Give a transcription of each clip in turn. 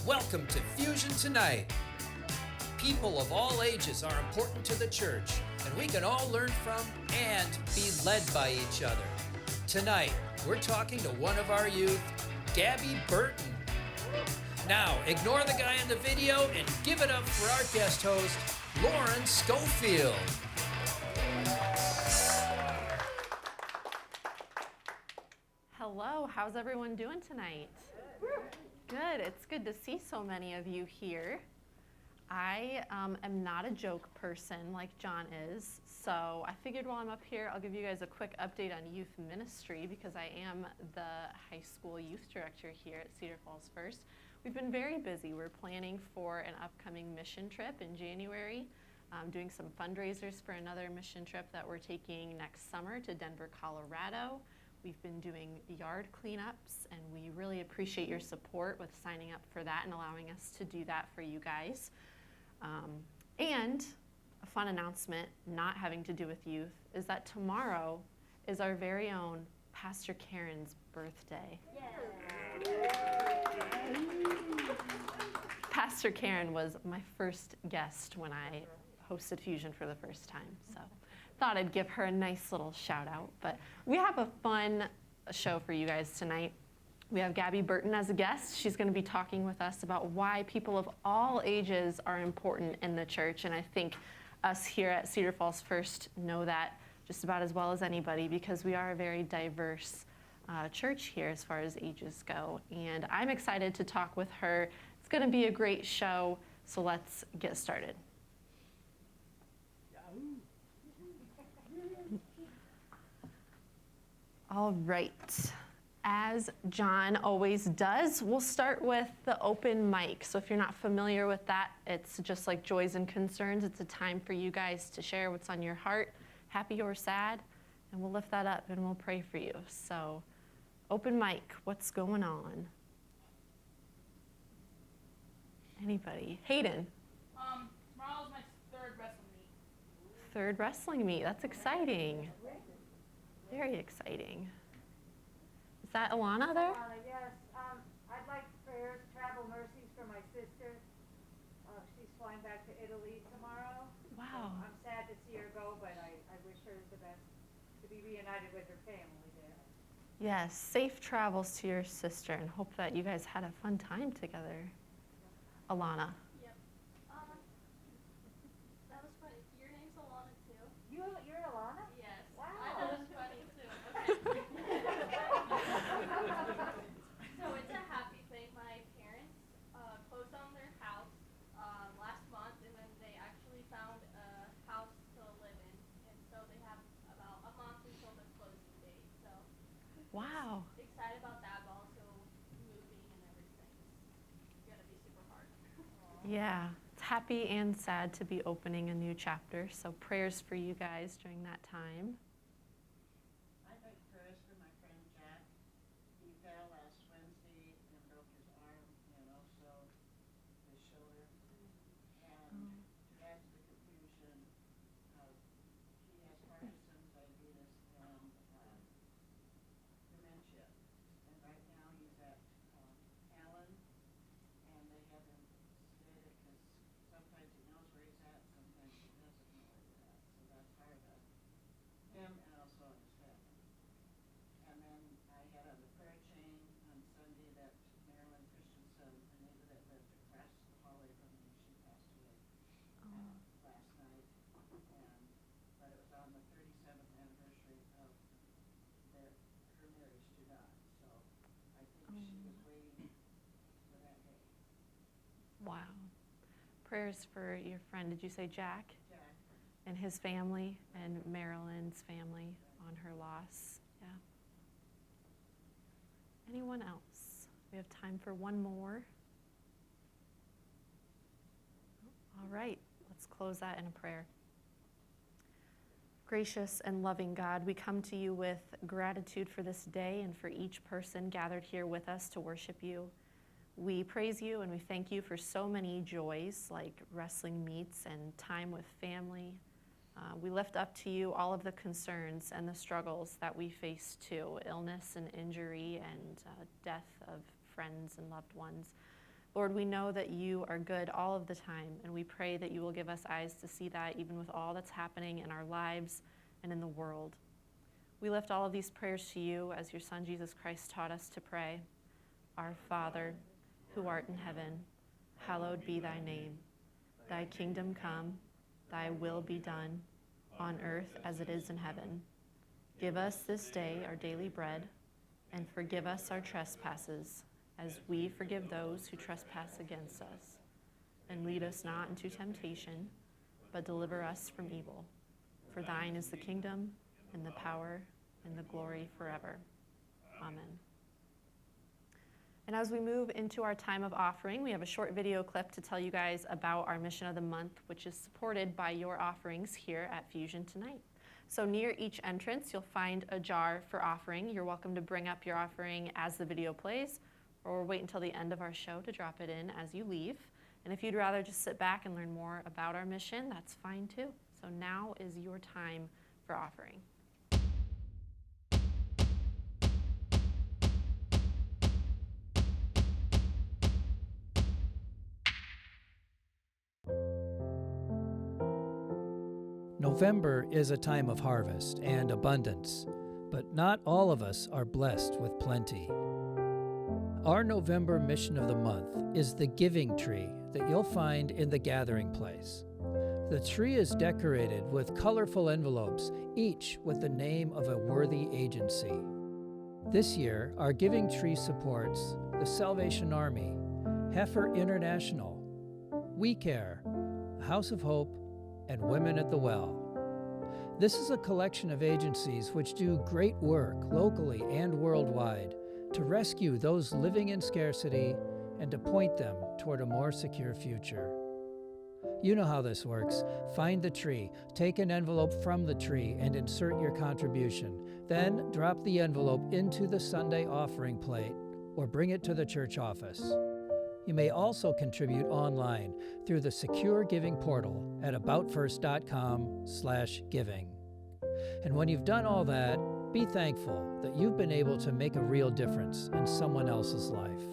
Welcome to Fusion Tonight. People of all ages are important to the church, and we can all learn from and be led by each other. Tonight, we're talking to one of our youth, Gabby Burton. Now, ignore the guy in the video and give it up for our guest host, Lorrin Schofield. Hello, how's everyone doing tonight? Good, it's good to see so many of you here. I am not a joke person like John is, so I figured while I'm up here, I'll give you guys a quick update on youth ministry because I am the high school youth director here at Cedar Falls First. We've been very busy. We're planning for an upcoming mission trip in January, doing some fundraisers for another mission trip that we're taking next summer to Denver, Colorado. We've been doing yard cleanups, and we really appreciate your support with signing up for that and allowing us to do that for you guys. And a fun announcement, not having to do with youth, is that tomorrow is our very own Pastor Karen's birthday. Yeah. Pastor Karen was my first guest when I hosted Fusion for the first time, so thought I'd give her a nice little shout out. But we have a fun show for you guys tonight. We have Gabby Burton as a guest. She's going to be talking with us about why people of all ages are important in the church. And I think us here at Cedar Falls First know that just about as well as anybody because we are a very diverse church here as far as ages go. And I'm excited to talk with her. It's going to be a great show, so let's get started. All right. As John always does, we'll start with the open mic. So if you're not familiar with that, it's just like Joys and Concerns. It's a time for you guys to share what's on your heart, happy or sad, and we'll lift that up and we'll pray for you. So open mic, what's going on? Anybody? Hayden? Tomorrow's my third wrestling meet. Third wrestling meet, that's exciting. Very exciting. Is that Alana there? Yes. I'd like prayers, travel mercies for my sister. She's flying back to Italy tomorrow. Wow. So I'm sad to see her go, but I wish her the best to be reunited with her family there. Yes, safe travels to your sister and hope that you guys had a fun time together. Alana. Yep. That was funny. Your name's Alana too? You're Alana? Yes. Wow. I thought it was funny too. Okay. So it's a happy thing. My parents closed on their house last month, and then they actually found a house to live in, and so they have about a month until the closing date. So Wow. excited about that, but also moving and everything. It's gonna be super hard. Yeah, it's happy and sad to be opening a new chapter. So prayers for you guys during that time. I'd like prayers for my friend Jack. He fell last Wednesday and broke his arm and also his shoulder. And to add to the confusion, he has Parkinson's, diabetes, and dementia. And right now he's at Allen, and they have him sedated because sometimes he knows where he's at, sometimes he doesn't know where he's at. So that's hard on him and also on his family. And then I had on the prayer chain on Sunday that Marilyn Christensen, a neighbor that lived across the hallway from me, she passed away last night. But it was on the 37th anniversary of her marriage to Don. So I think she was waiting for that day. Wow. Prayers for your friend, did you say Jack? Jack. And his family and Marilyn's family on her loss. Yeah. Anyone else? We have time for one more. All right, let's close that in a prayer. Gracious and loving God, we come to you with gratitude for this day and for each person gathered here with us to worship you. We praise you and we thank you for so many joys like wrestling meets and time with family. We lift up to you all of the concerns and the struggles that we face too, illness and injury and death of friends and loved ones. Lord, we know that you are good all of the time, and we pray that you will give us eyes to see that even with all that's happening in our lives and in the world. We lift all of these prayers to you as your Son Jesus Christ taught us to pray. Our Father, who art in heaven, hallowed be thy name. Thy kingdom come, thy will be done, on earth as it is in heaven. Give us this day our daily bread, and forgive us our trespasses, as we forgive those who trespass against us. And lead us not into temptation, but deliver us from evil. For thine is the kingdom, and the power, and the glory forever. Amen. And as we move into our time of offering, we have a short video clip to tell you guys about our Mission of the Month, which is supported by your offerings here at Fusion tonight. So near each entrance, you'll find a jar for offering. You're welcome to bring up your offering as the video plays, or wait until the end of our show to drop it in as you leave. And if you'd rather just sit back and learn more about our mission, that's fine too. So now is your time for offering. November is a time of harvest and abundance, but not all of us are blessed with plenty. Our November Mission of the Month is the giving tree that you'll find in the gathering place. The tree is decorated with colorful envelopes, each with the name of a worthy agency. This year, our giving tree supports the Salvation Army, Heifer International, We Care, House of Hope, and Women at the Well. This is a collection of agencies which do great work locally and worldwide to rescue those living in scarcity and to point them toward a more secure future. You know how this works. Find the tree, take an envelope from the tree, and insert your contribution. Then drop the envelope into the Sunday offering plate or bring it to the church office. You may also contribute online through the secure giving portal at aboutfirst.com/giving. And when you've done all that, be thankful that you've been able to make a real difference in someone else's life.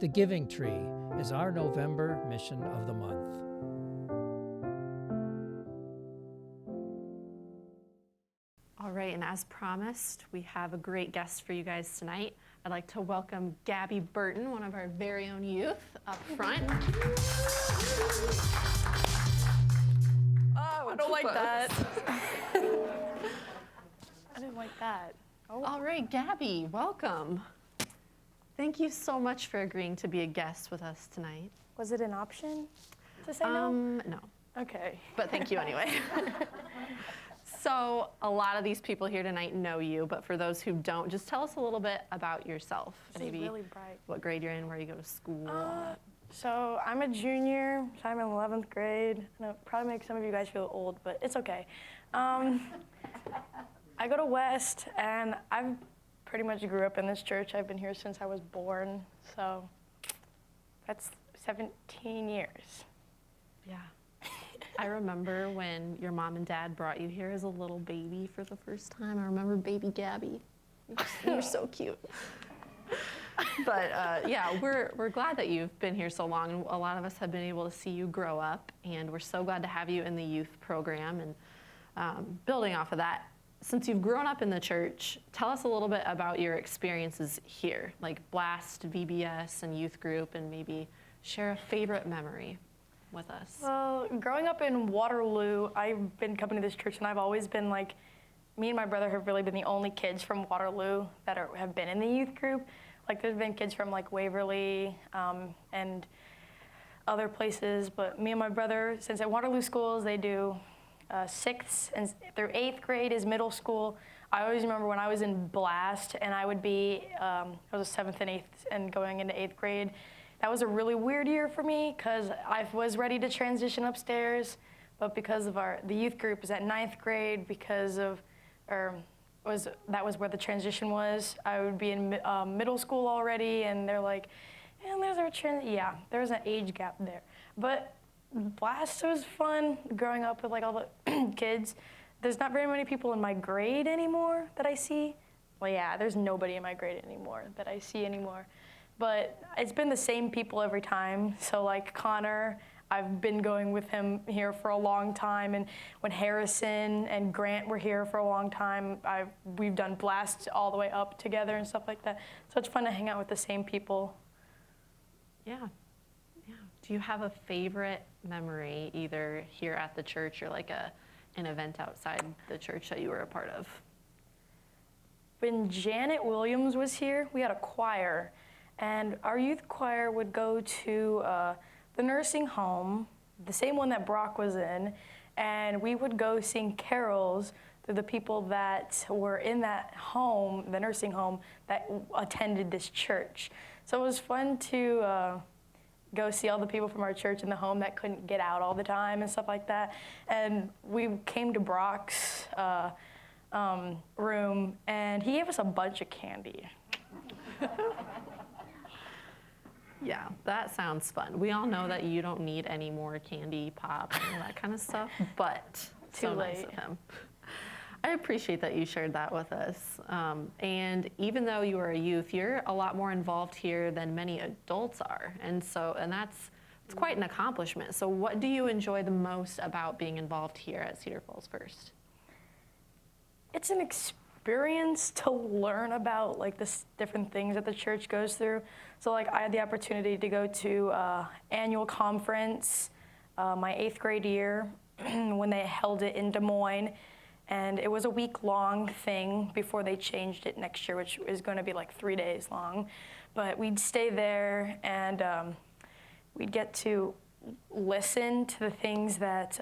The Giving Tree is our November Mission of the Month. All right, and as promised, we have a great guest for you guys tonight. I'd like to welcome Gabby Burton, one of our very own youth, up front. Oh, I don't like that. I didn't like that. Oh. All right, Gabby, welcome. Thank you so much for agreeing to be a guest with us tonight. Was it an option to say no? No, Okay. but thank you anyway. So a lot of these people here tonight know you, but for those who don't, just tell us a little bit about yourself. This is really bright. What grade you're in, where you go to school. So I'm a junior, so I'm in 11th grade. And it probably makes some of you guys feel old, but it's okay. I go to West, and I've pretty much grew up in this church. I've been here since I was born, so that's 17 years. Yeah. I remember when your mom and dad brought you here as a little baby for the first time. I remember baby Gabby. You're so cute. But yeah, we're glad that you've been here so long, and a lot of us have been able to see you grow up, and we're so glad to have you in the youth program. And building off of that, since you've grown up in the church, tell us a little bit about your experiences here, like Blast, VBS, and youth group, and maybe share a favorite memory with us. Well, growing up in Waterloo, I've been coming to this church, and I've always been like, me and my brother have really been the only kids from Waterloo that have been in the youth group. Like, there's been kids from like Waverly and other places, but me and my brother, since at Waterloo schools, they do 6th and through 8th grade is middle school. I always remember when I was in Blast, and I would be, I was a 7th and 8th and going into 8th grade. That was a really weird year for me because I was ready to transition upstairs, but because of the youth group is at 9th grade, that was where the transition was. I would be in middle school already, and they're like, and there's there's an age gap there. But Blast was fun, growing up with like all the kids. There's not very many people in my grade anymore that I see. Well, yeah, there's nobody in my grade anymore that I see anymore. but it's been the same people every time. So like Connor, I've been going with him here for a long time, and when Harrison and Grant were here for a long time, we've done blasts all the way up together and stuff like that. So it's fun to hang out with the same people. Yeah. Yeah. Do you have a favorite memory, either here at the church or like an event outside the church that you were a part of? When Janet Williams was here, we had a choir, and our youth choir would go to the nursing home, the same one that Brock was in, and we would go sing carols to the people that were in that home, the nursing home, that attended this church. So it was fun to go see all the people from our church in the home that couldn't get out all the time and stuff like that. And we came to Brock's room, and he gave us a bunch of candy. Yeah, that sounds fun. We all know that you don't need any more candy, pop, and that kind of stuff, but so nice of him. I appreciate that you shared that with us. And even though you are a youth, you're a lot more involved here than many adults are. And that's quite an accomplishment. So what do you enjoy the most about being involved here at Cedar Falls First? It's an experience to learn about like the different things that the church goes through. So like I had the opportunity to go to annual conference my 8th grade year when they held it in Des Moines. And it was a week-long thing before they changed it next year, which is going to be like 3 days long. But we'd stay there, and we'd get to listen to the things that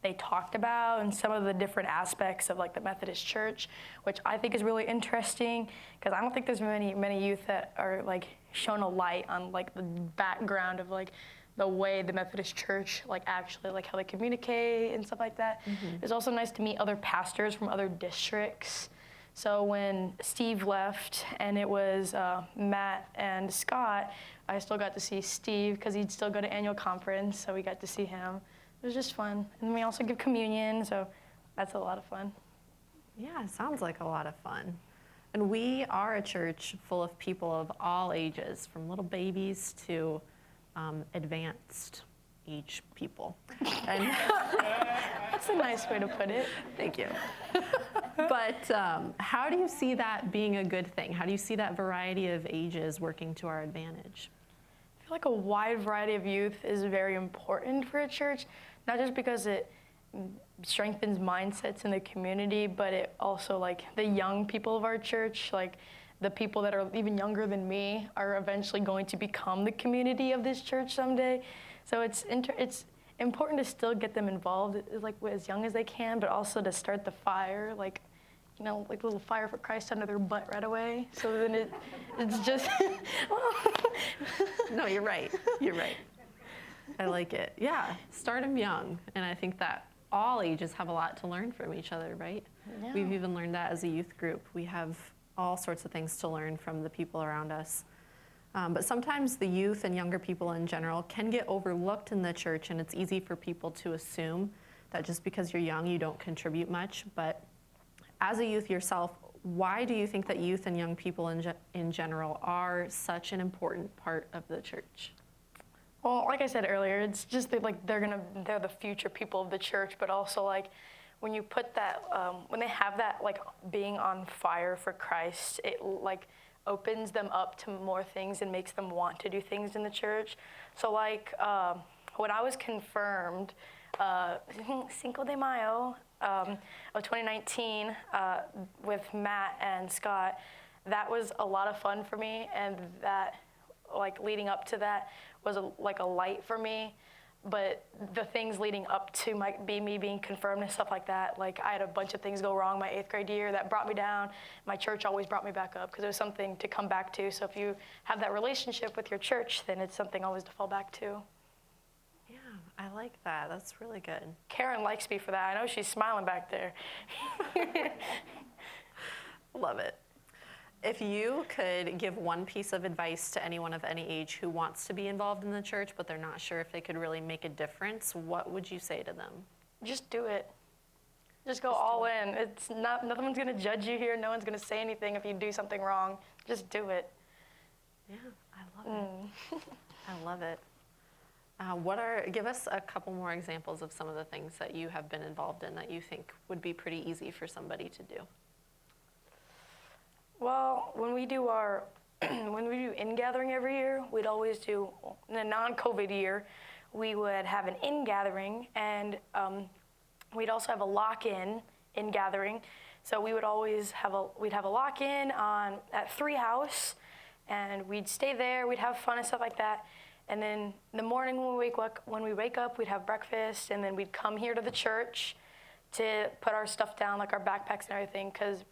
they talked about and some of the different aspects of like the Methodist Church, which I think is really interesting, because I don't think there's many youth that are like shown a light on like the background of like the way the Methodist Church like actually like how they communicate and stuff like that. Mm-hmm. It's also nice to meet other pastors from other districts. So when Steve left and it was Matt and Scott, I still got to see Steve because he'd still go to annual conference, so we got to see him. It was just fun. And we also give communion, so that's a lot of fun. Yeah, it sounds like a lot of fun. And we are a church full of people of all ages, from little babies to advanced age people. And that's a nice way to put it. Thank you. But how do you see that being a good thing? How do you see that variety of ages working to our advantage? I feel like a wide variety of youth is very important for a church, not just because it strengthens mindsets in the community, but it also like the young people of our church, like the people that are even younger than me are eventually going to become the community of this church someday. So it's important to still get them involved like as young as they can, but also to start the fire, like, you know, like a little fire for Christ under their butt right away. So then it's just, No, you're right. You're right. I like it. Yeah, start them young. And I think that all ages have a lot to learn from each other, right? Yeah. We've even learned that as a youth group. We have all sorts of things to learn from the people around us. But sometimes the youth and younger people in general can get overlooked in the church, and it's easy for people to assume that just because you're young, you don't contribute much. But as a youth yourself, why do you think that youth and young people in general are such an important part of the church? Well, like I said earlier, it's just that like they're the future people of the church, but also like when you put that, when they have that like being on fire for Christ, it like opens them up to more things and makes them want to do things in the church. So like when I was confirmed, Cinco de Mayo of 2019 with Matt and Scott, that was a lot of fun for me, and that like leading up to that was like a light for me. But the things leading up to me being confirmed and stuff like that, like I had a bunch of things go wrong my 8th grade year that brought me down. My church always brought me back up because it was something to come back to. So if you have that relationship with your church, then it's something always to fall back to. Yeah, I like that. That's really good. Karen likes me for that. I know she's smiling back there. Love it. If you could give one piece of advice to anyone of any age who wants to be involved in the church, but they're not sure if they could really make a difference, what would you say to them? Just do it. Just go all in. It's not, nothing's going to judge you here. No one's going to say anything if you do something wrong. Just do it. Yeah, love it. Give us a couple more examples of some of the things that you have been involved in that you think would be pretty easy for somebody to do. Well, when we do in-gathering every year, we'd always do, in a non-COVID year, we would have an in-gathering, and we'd also have a lock-in in-gathering. So we would always we'd have a lock-in at 3 House, and we'd stay there, we'd have fun and stuff like that. And then in the morning when we wake up, we'd have breakfast, and then we'd come here to the church to put our stuff down, like our backpacks and everything, because,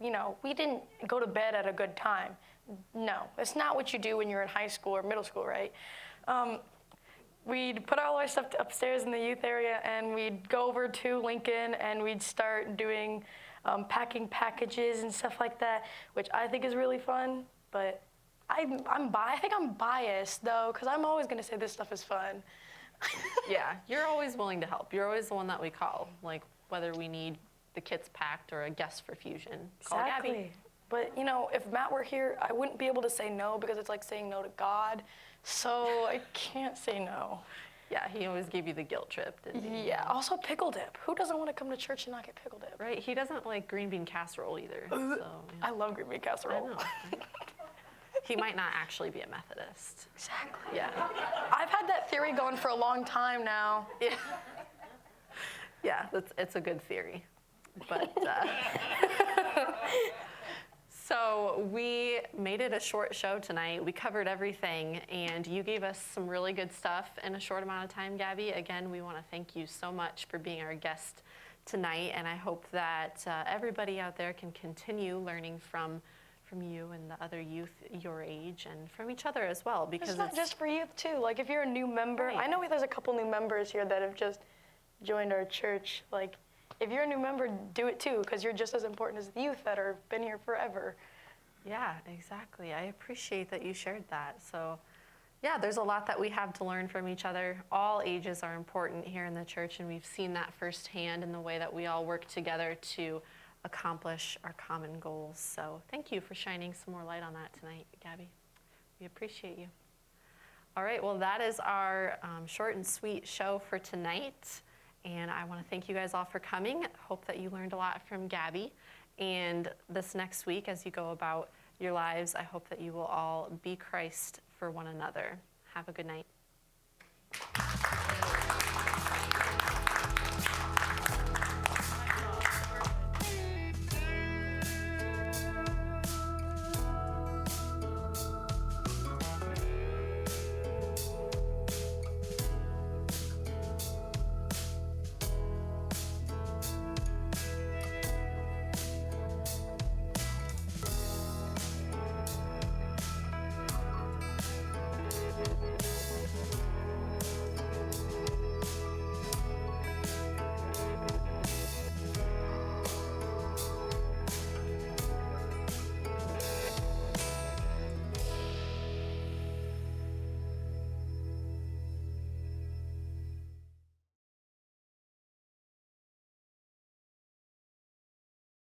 we didn't go to bed at a good time. No, it's not what you do when you're in high school or middle school, right? We'd put all our stuff upstairs in the youth area, and we'd go over to Lincoln, and we'd start doing packing packages and stuff like that, which I think is really fun, but I think I'm biased, though, because I'm always going to say this stuff is fun. Yeah, you're always willing to help. You're always the one that we call, like whether we need the kits packed or a guest for fusion. Call Exactly. Gabby. But, if Matt were here, I wouldn't be able to say no because it's like saying no to God. So I can't say no. Yeah, he always gave you the guilt trip, didn't he? Yeah, also pickle dip. Who doesn't want to come to church and not get pickle dip? Right, he doesn't like green bean casserole either. So, yeah. I love green bean casserole. I know. Right? He might not actually be a Methodist. Exactly. Yeah. I've had that theory going for a long time now. Yeah. Yeah, it's a good theory. But so we made it a short show tonight. We covered everything, and you gave us some really good stuff in a short amount of time, Gabby. Again, we want to thank you so much for being our guest tonight, and I hope that everybody out there can continue learning from you and the other youth your age and from each other as well. Because it's not just for youth, too. Like, if you're a new member, right. I know there's a couple new members here that have just joined our church. Like, if you're a new member, do it, too, because you're just as important as the youth that have been here forever. Yeah, exactly. I appreciate that you shared that. So, yeah, there's a lot that we have to learn from each other. All ages are important here in the church, and we've seen that firsthand in the way that we all work together to accomplish our common goals. So thank you for shining some more light on that tonight, Gabby. We appreciate you. All right, well, that is our short and sweet show for tonight. And I want to thank you guys all for coming. Hope that you learned a lot from Gabby. And this next week, as you go about your lives, I hope that you will all be Christ for one another. Have a good night.